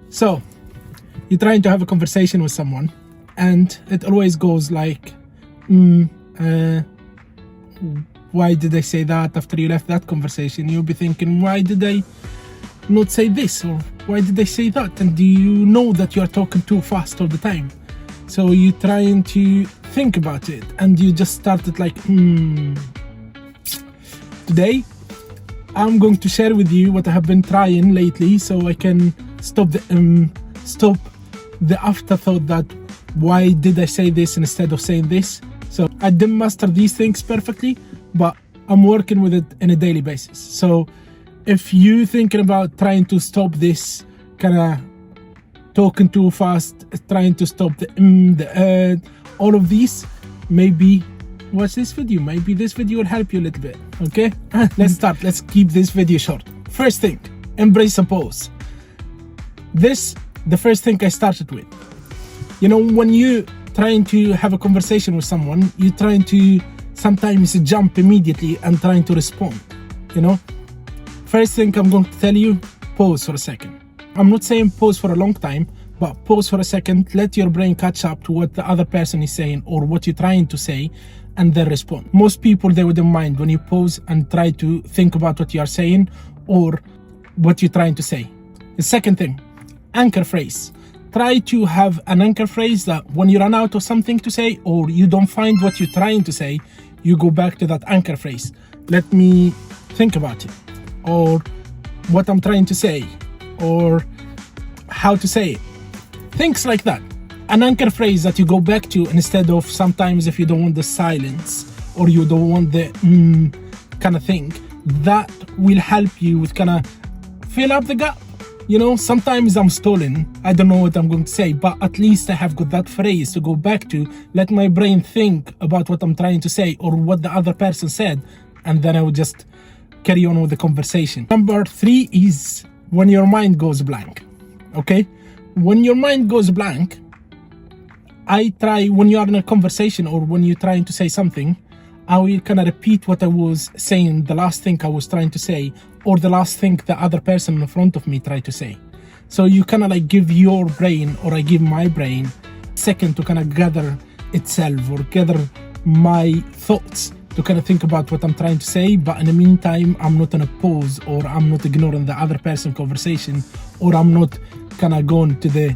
So you're trying to have a conversation with someone and it always goes like, why did I say that after you left that conversation? You'll be thinking, why did I not say this, or why did I say that? And do you know that you're talking too fast all the time? So you're trying to think about it and you just started like, Today I'm going to share with you what I have been trying lately so I can stop the afterthought that why did I say this instead of saying this. So I didn't master these things perfectly, but I'm working with it on a daily basis. So if you thinking about trying to stop this kind of talking too fast, trying to stop the all of these, maybe watch this video. Maybe this video will help you a little bit. Okay, let's start. Let's keep this video short. First thing, embrace a pause. This the first thing I started with. You know, when you trying to have a conversation with someone, you're trying to sometimes jump immediately and trying to respond. You know, first thing I'm going to tell you, pause for a second. I'm not saying pause for a long time, but pause for a second, let your brain catch up to what the other person is saying or what you're trying to say, and then respond. Most people, they wouldn't mind when you pause and try to think about what you are saying or what you're trying to say. The second thing, anchor phrase. Try to have an anchor phrase that when you run out of something to say or you don't find what you're trying to say, you go back to that anchor phrase. Let me think about it, or what I'm trying to say, or how to say it. Things like that. An anchor phrase that you go back to instead of sometimes if you don't want the silence or you don't want the kind of thing, that will help you with kind of fill up the gap. You know, sometimes I'm stalling, I don't know what I'm going to say, but at least I have got that phrase to go back to, let my brain think about what I'm trying to say or what the other person said, and then I will just carry on with the conversation. Number 3 is when your mind goes blank. Okay, when your mind goes blank, I try, when you are in a conversation or when you're trying to say something, I will kind of repeat what I was saying, the last thing I was trying to say, or the last thing the other person in front of me tried to say. So you kind of like give your brain, or I give my brain, a second to kind of gather itself or gather my thoughts to kind of think about what I'm trying to say. But in the meantime, I'm not in a pause, or I'm not ignoring the other person's conversation, or I'm not kind of going to the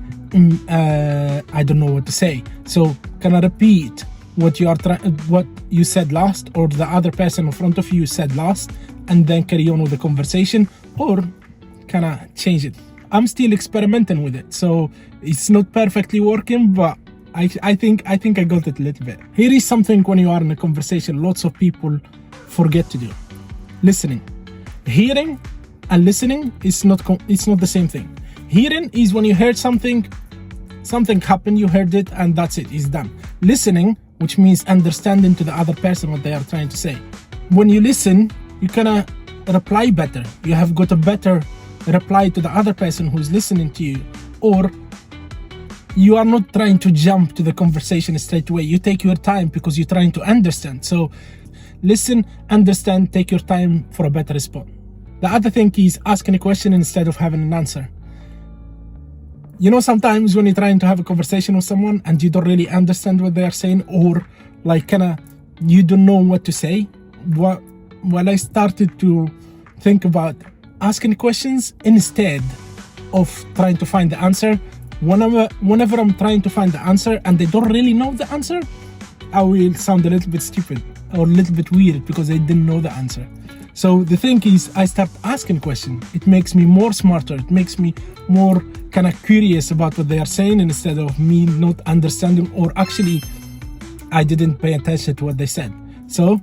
I don't know what to say. So kind of repeat what you said last, or the other person in front of you said last, and then carry on with the conversation, or kind of change it. I'm still experimenting with it, so it's not perfectly working, but I think I got it a little bit. Here is something when you are in a conversation lots of people forget to do. Listening. Hearing and listening is not the same thing. Hearing is when you heard something happened, you heard it, and that's it, it's done. Listening, which means understanding to the other person what they are trying to say. When you listen, you kind of reply better. You have got a better reply to the other person who is listening to you, or you are not trying to jump to the conversation straight away. You take your time because you're trying to understand. So listen, understand, take your time for a better response. The other thing is asking a question instead of having an answer. You know, sometimes when you're trying to have a conversation with someone and you don't really understand what they are saying, or like kind of you don't know what to say, well, I started to think about asking questions instead of trying to find the answer. Whenever I'm trying to find the answer and they don't really know the answer, I will sound a little bit stupid or a little bit weird because I didn't know the answer. So the thing is, I start asking questions. It makes me more smarter. It makes me more kind of curious about what they are saying instead of me not understanding, or actually I didn't pay attention to what they said. So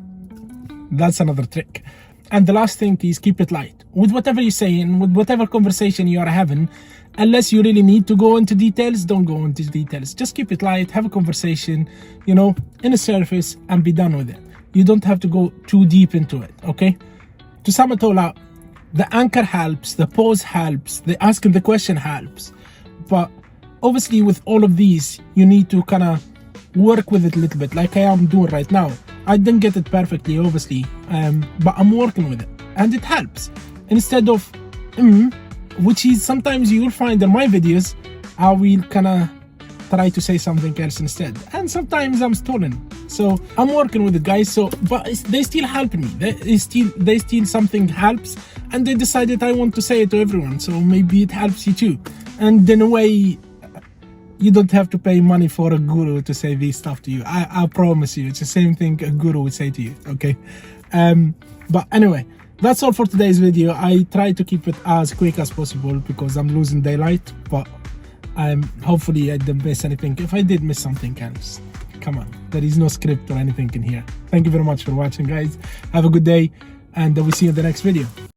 that's another trick. And the last thing is keep it light. With whatever you're saying, with whatever conversation you are having, unless you really need to go into details, don't go into details. Just keep it light, have a conversation, you know, in the surface, and be done with it. You don't have to go too deep into it, okay? To sum it all up, the anchor helps, the pause helps, the asking the question helps. But obviously with all of these, you need to kind of work with it a little bit, like I am doing right now. I didn't get it perfectly, obviously, but I'm working with it, and it helps. Instead of which is sometimes you will find in my videos, I will kind of try to say something else instead, and sometimes I'm stolen. So I'm working with the guys, so but they still help me. They still something helps, and they decided I want to say it to everyone, so maybe it helps you too. And in a way, you don't have to pay money for a guru to say this stuff to you. I promise you, it's the same thing a guru would say to you, okay? But anyway, that's all for today's video. I try to keep it as quick as possible because I'm losing daylight, but hopefully I didn't miss anything. If I did miss something else, come on, there is no script or anything in here. Thank you very much for watching, guys. Have a good day, and we'll see you in the next video.